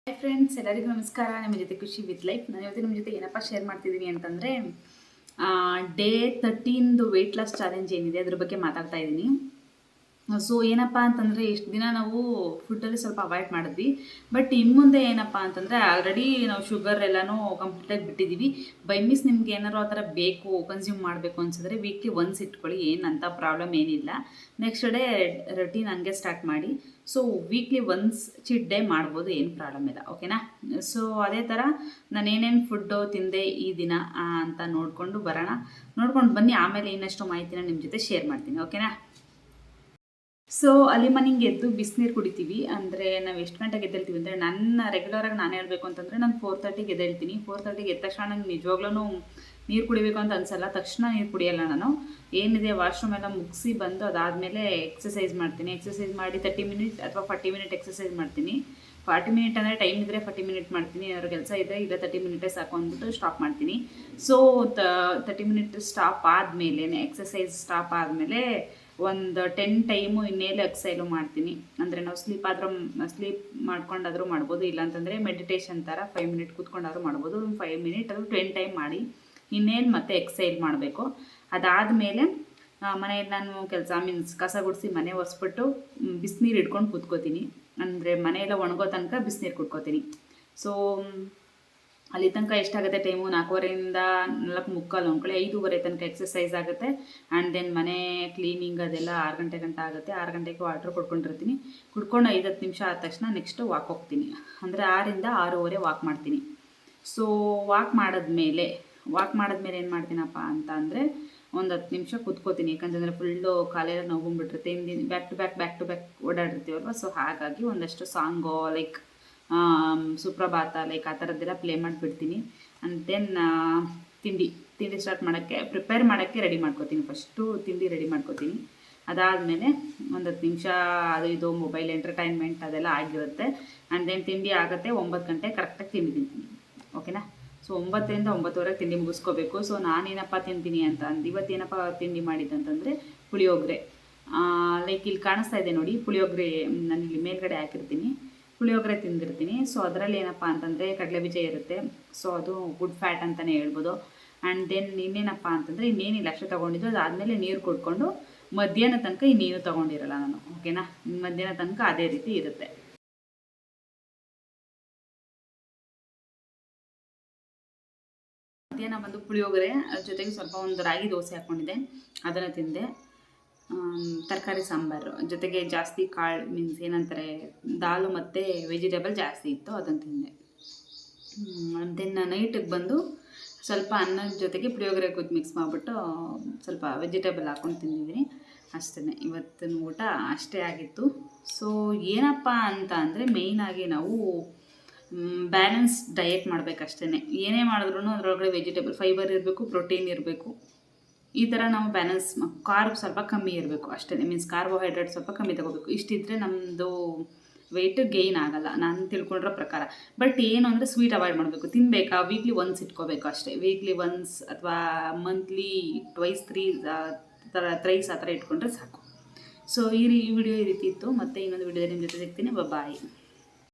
Hi friends, ಎಲ್ಲರಿಗೂ ನಮಸ್ಕಾರ. ನಿಮ್ಮ ಜೊತೆ ಖುಷಿ ವಿತ್ ಲೈಫ್. ನಾನು ಇವತ್ತು ನಿಮ್ಮ ಜೊತೆ ಏನಪ್ಪ ಶೇರ್ ಮಾಡ್ತಿದ್ದೀನಿ ಅಂತಂದರೆ ಡೇ 13 ವೆಯ್ಟ್ ಲಾಸ್ ಚಾಲೆಂಜ್ ಏನಿದೆ ಅದ್ರ ಬಗ್ಗೆ ಮಾತಾಡ್ತಾ ಇದ್ದೀನಿ. ಸೊ ಏನಪ್ಪ ಅಂತಂದರೆ ಇಷ್ಟು ದಿನ ನಾವು ಫುಡ್ಡಲ್ಲಿ ಸ್ವಲ್ಪ ಅವಾಯ್ಡ್ ಮಾಡಿದ್ವಿ. ಬಟ್ ಇನ್ನು ಮುಂದೆ ಏನಪ್ಪ ಅಂತಂದರೆ ಆಲ್ರೆಡಿ ನಾವು ಶುಗರ್ ಎಲ್ಲನೂ ಕಂಪ್ಲೀಟಾಗಿ ಬಿಟ್ಟಿದ್ದೀವಿ. ಬೈ ಮಿಸ್ ನಿಮ್ಗೆ ಏನಾರು ಆ ಥರ ಬೇಕು, ಕನ್ಸ್ಯೂಮ್ ಮಾಡಬೇಕು ಅನ್ಸಿದ್ರೆ ವೀಕ್ಲಿ ಒನ್ಸ್ ಇಟ್ಕೊಳ್ಳಿ, ಏನಂತ ಪ್ರಾಬ್ಲಮ್ ಏನಿಲ್ಲ. ನೆಕ್ಸ್ಟ್ ಡೇ ರೊಟೀನ್ ಹಂಗೆ ಸ್ಟಾರ್ಟ್ ಮಾಡಿ. So weekly once cheat day ಮಾಡ್ಬೋದು, ಏನು ಪ್ರಾಬ್ಲಮ್ ಇಲ್ಲ. ಓಕೆನಾ? ಸೊ ಅದೇ ಥರ ನಾನು ಏನೇನು ಫುಡ್ಡು ತಿಂದೆ ಈ ದಿನ ಅಂತ ನೋಡಿಕೊಂಡು ಬನ್ನಿ. ಆಮೇಲೆ ಇನ್ನಷ್ಟು ಮಾಹಿತಿನ ನಿಮ್ಮ ಜೊತೆ ಶೇರ್ ಮಾಡ್ತೀನಿ. ಓಕೆನಾ? ಸೊ ಅಲ್ಲಿ ಮನೆಗೆ ಎದ್ದು ಬಿಸಿನೀರು ಕುಡಿತೀವಿ. ಅಂದರೆ ನಾವು ಎಷ್ಟು ಗಂಟೆಗೆ ಎದ್ದೇಳ್ತೀವಿ ಅಂದರೆ, ನನ್ನ ರೆಗ್ಯುಲರಾಗಿ ನಾನು ಹೇಳಬೇಕು ಅಂತಂದರೆ ನಾನು 4:30ಗೆ ಎದ್ದೇಳ್ತೀನಿ. 4:30ಗೆ ಎದ್ದ ತಕ್ಷಣ ನನಗೆ ನಿಜವಾಗ್ಲೂ ನೀರು ಕುಡಿಬೇಕು ಅಂತ ಅನಿಸಲ್ಲ. ತಕ್ಷಣ ನೀರು ಕುಡಿಯೋಲ್ಲ ನಾನು. ಏನಿದೆ ವಾಶ್ರೂಮ್ ಎಲ್ಲ ಮುಗಿಸಿ ಬಂದು ಅದಾದಮೇಲೆ ಎಕ್ಸಸೈಸ್ ಮಾಡ್ತೀನಿ. ಎಕ್ಸಸೈಸ್ ಮಾಡಿ 30 ಮಿನಿಟ್ ಅಥವಾ 40 ಮಿನಿಟ್ ಎಕ್ಸಸೈಸ್ ಮಾಡ್ತೀನಿ. 40 ಮಿನಿಟ್ ಅಂದರೆ ಟೈಮ್ ಇದ್ದರೆ 40 ಮಿನಿಟ್ ಮಾಡ್ತೀನಿ. ಏನಾದ್ರು ಕೆಲಸ ಇದ್ದರೆ ಇಲ್ಲ 30 ಮಿನಿಟೇ ಸಾಕು ಅಂದ್ಬಿಟ್ಟು ಸ್ಟಾಪ್ ಮಾಡ್ತೀನಿ. ಸೊ 30 ಮಿನಿಟ್ ಸ್ಟಾಪ್ ಆದಮೇಲೆ, ಎಕ್ಸಸೈಸ್ ಸ್ಟಾಪ್ ಆದಮೇಲೆ ಒಂದು 10 ಟೈಮು ಇನ್ನೇಲೆ ಎಕ್ಸೈಲು ಮಾಡ್ತೀನಿ. ಅಂದರೆ ನಾವು ಸ್ಲೀಪ್ ಮಾಡ್ಕೊಂಡಾದರೂ ಮಾಡ್ಬೋದು, ಇಲ್ಲಾಂತಂದರೆ ಮೆಡಿಟೇಷನ್ ಥರ 5 ಮಿನಿಟ್ ಕೂತ್ಕೊಂಡಾದ್ರೂ ಮಾಡ್ಬೋದು. 5 ಮಿನಿಟ್ ಅದು 10 ಟೈಮ್ ಮಾಡಿ ಇನ್ನೇನು ಮತ್ತೆ ಎಕ್ಸೈಲ್ ಮಾಡಬೇಕು. ಅದಾದಮೇಲೆ ಮನೆಯಲ್ಲಿ ನಾನು ಕಸ ಗುಡಿಸಿ ಮನೆ ಒರೆಸ್ಬಿಟ್ಟು ಬಿಸಿನೀರು ಇಟ್ಕೊಂಡು ಕೂತ್ಕೋತೀನಿ. ಅಂದರೆ ಮನೆಯೆಲ್ಲ ಒಣಗೋ ತನಕ ಬಿಸಿನೀರು ಕುಟ್ಕೋತೀನಿ. ಸೊ ಅಲ್ಲಿ ತನಕ ಎಷ್ಟಾಗುತ್ತೆ ಟೈಮು, 4:15 4:45 ಅಂದ್ಕೊಳ್ಳಿ, 5:30 ತನಕ ಎಕ್ಸಸೈಸ್ ಆಗುತ್ತೆ. ಆ್ಯಂಡ್ ದೆನ್ ಮನೆ ಕ್ಲೀನಿಂಗ್ ಅದೆಲ್ಲ 6 ಗಂಟೆ ಆಗುತ್ತೆ. 6 ಗಂಟೆಗೆ ವಾಟ್ರ್ ಕುಡ್ಕೊಂಡು 5-10 ನಿಮಿಷ ಆದ ತಕ್ಷಣ ನೆಕ್ಸ್ಟು ವಾಕ್ ಹೋಗ್ತೀನಿ. ಅಂದರೆ 6ರಿಂದ 6:30 ವಾಕ್ ಮಾಡ್ತೀನಿ. ಸೊ ವಾಕ್ ಮಾಡಿದ್ಮೇಲೆ ಏನು ಮಾಡ್ತೀನಪ್ಪ ಅಂತ ಅಂದರೆ ಒಂದು 10 ನಿಮಿಷ ಕೂತ್ಕೋತೀನಿ. ಯಾಕಂತಂದರೆ ಫುಲ್ಲು ಕಾಲೆಲ್ಲ ನೋವುಂಬಿಟ್ಟಿರುತ್ತೆ. ಹಿಂದಿನ ಬ್ಯಾಕ್ ಟು ಬ್ಯಾಕ್ ಓಡಾಡಿರ್ತೀವಲ್ವ. ಸೊ ಹಾಗಾಗಿ ಒಂದಷ್ಟು ಸಾಂಗು ಲೈಕ್ ಸುಪ್ರಭಾತ ಲೈಕ್ ಆ ಥರದ್ದೆಲ್ಲ ಪ್ಲೇ ಮಾಡಿಬಿಡ್ತೀನಿ. ಆ್ಯಂಡ್ ದೆನ್ ತಿಂಡಿ ಸ್ಟಾರ್ಟ್ ಮಾಡೋಕ್ಕೆ ಪ್ರಿಪೇರ್ ಮಾಡೋಕ್ಕೆ ರೆಡಿ ಮಾಡ್ಕೋತೀನಿ. ಫಸ್ಟು ತಿಂಡಿ ರೆಡಿ ಮಾಡ್ಕೋತೀನಿ. ಅದಾದಮೇಲೆ ಒಂದು 10 ನಿಮಿಷ ಅದು ಇದು ಮೊಬೈಲ್ ಎಂಟರ್ಟೈನ್ಮೆಂಟ್ ಅದೆಲ್ಲ ಆಗಿರುತ್ತೆ. ಆ್ಯಂಡ್ ದೆನ್ ತಿಂಡಿ ಆಗುತ್ತೆ. 9 ಗಂಟೆ ಕರೆಕ್ಟಾಗಿ ತಿಂಡಿ ತಿಂತೀನಿ. ಓಕೆನಾ? ಸೊ 9ರಿಂದ 9:30 ತಿಂಡಿ ಮುಗಿಸ್ಕೋಬೇಕು. ಸೊ ನಾನೇನಪ್ಪ ತಿಂತೀನಿ ಅಂತ ಇವತ್ತೇನಪ್ಪ ತಿಂಡಿ ಮಾಡಿದ್ದಂತಂದರೆ ಪುಳಿಯೋಗರೆ. ಲೈಕ್ ಇಲ್ಲಿ ಕಾಣಿಸ್ತಾ ಇದೆ ನೋಡಿ, ಪುಳಿಯೋಗರೆ ನಾನಿಲ್ಲಿ ಮೇಲ್ಗಡೆ ಹಾಕಿರ್ತೀನಿ. ಪುಳಿಯೋಗರೆ ತಿಂದಿರ್ತೀನಿ. ಸೊ ಅದರಲ್ಲಿ ಏನಪ್ಪ ಅಂತಂದರೆ ಕಡಲೆಬೀಜ ಇರುತ್ತೆ. ಸೊ ಅದು ಗುಡ್ ಫ್ಯಾಟ್ ಅಂತಲೇ ಹೇಳ್ಬೋದು. ಆ್ಯಂಡ್ ದೆನ್ ಇನ್ನೇನಪ್ಪ ಅಂತಂದರೆ ಇನ್ನೇನಿಲ್ಲ, ಅಷ್ಟೇ ತೊಗೊಂಡಿದ್ದು. ಅದಾದಮೇಲೆ ನೀರು ಕುಡ್ಕೊಂಡು ಮಧ್ಯಾಹ್ನ ತನಕ ಇನ್ನೇನು ತೊಗೊಂಡಿರಲ್ಲ ನಾನು. ಓಕೆನಾ? ಮಧ್ಯಾಹ್ನ ತನಕ ಅದೇ ರೀತಿ ಇರುತ್ತೆ. ಮಧ್ಯಾಹ್ನ ಬಂದು ಪುಳಿಯೋಗರೆ, ಅದ್ರ ಜೊತೆಗೆ ಸ್ವಲ್ಪ ಒಂದು ರಾಗಿ ದೋಸೆ ಹಾಕ್ಕೊಂಡಿದ್ದೆ, ಅದನ್ನು ತಿಂದೆ. ತರಕಾರಿ ಸಾಂಬಾರು ಜೊತೆಗೆ ಜಾಸ್ತಿ ಕಾಳು ಮೀನ್ಸ್ ಏನಂತಾರೆ ದಾಲು ಮತ್ತು ವೆಜಿಟೇಬಲ್ ಜಾಸ್ತಿ ಇತ್ತು, ಅದನ್ನು ತಿಂದೆ. ದೆನ್ ನೈಟಿಗೆ ಬಂದು ಸ್ವಲ್ಪ ಅನ್ನದ ಜೊತೆಗೆ ಪುಳಿಯೋಗರೆ ಮಿಕ್ಸ್ ಮಾಡಿಬಿಟ್ಟು ಸ್ವಲ್ಪ ವೆಜಿಟೇಬಲ್ ಹಾಕ್ಕೊಂಡು ತಿಂದಿದ್ದೀನಿ. ಅಷ್ಟೇ ಇವತ್ತಿನ ಊಟ ಅಷ್ಟೇ ಆಗಿತ್ತು. ಸೊ ಏನಪ್ಪ ಅಂತ ಅಂದರೆ ಮೇಯ್ನಾಗಿ ನಾವು ಬ್ಯಾಲೆನ್ಸ್ ಡಯಟ್ ಮಾಡಬೇಕಷ್ಟೇ. ಏನೇ ಮಾಡಿದ್ರೂ ಅದರೊಳಗಡೆ ವೆಜಿಟೇಬಲ್ ಫೈಬರ್ ಇರಬೇಕು, ಪ್ರೋಟೀನ್ ಇರಬೇಕು. ಈ ಥರ ನಾವು ಬ್ಯಾಲೆನ್ಸ್ ಕಾರ್ಬ್ ಸ್ವಲ್ಪ ಕಮ್ಮಿ ಇರಬೇಕು ಅಷ್ಟೇ. ಮೀನ್ಸ್ ಕಾರ್ಬೋಹೈಡ್ರೇಟ್ ಸ್ವಲ್ಪ ಕಮ್ಮಿ ತೊಗೋಬೇಕು. ಇಷ್ಟಿದ್ರೆ ನಮ್ಮದು ವೆಯ್ಟ್ ಗೇಯ್ನ್ ಆಗೋಲ್ಲ ನಾನು ತಿಳ್ಕೊಂಡಿರೋ ಪ್ರಕಾರ. ಬಟ್ ಏನು ಅಂದರೆ ಸ್ವೀಟ್ ಅವಾಯ್ಡ್ ಮಾಡಬೇಕು. ತಿನ್ನಬೇಕಾ ವೀಕ್ಲಿ ಒನ್ಸ್ ಇಟ್ಕೋಬೇಕು ಅಷ್ಟೇ. ವೀಕ್ಲಿ ಒನ್ಸ್ ಅಥವಾ ಮಂತ್ಲಿ ಟ್ವೈಸ್ ಥ್ರೈಸ್ ಆ ಥರ ಇಟ್ಕೊಂಡ್ರೆ ಸಾಕು. ಸೊ ಈ ವಿಡಿಯೋ ಈ ರೀತಿ ಇತ್ತು. ಮತ್ತು ಇನ್ನೊಂದು ವಿಡಿಯೋದಲ್ಲಿ ನಿಮ್ಮ ಜೊತೆ ಸಿಗ್ತೀನಿ. ಬಾಯ್.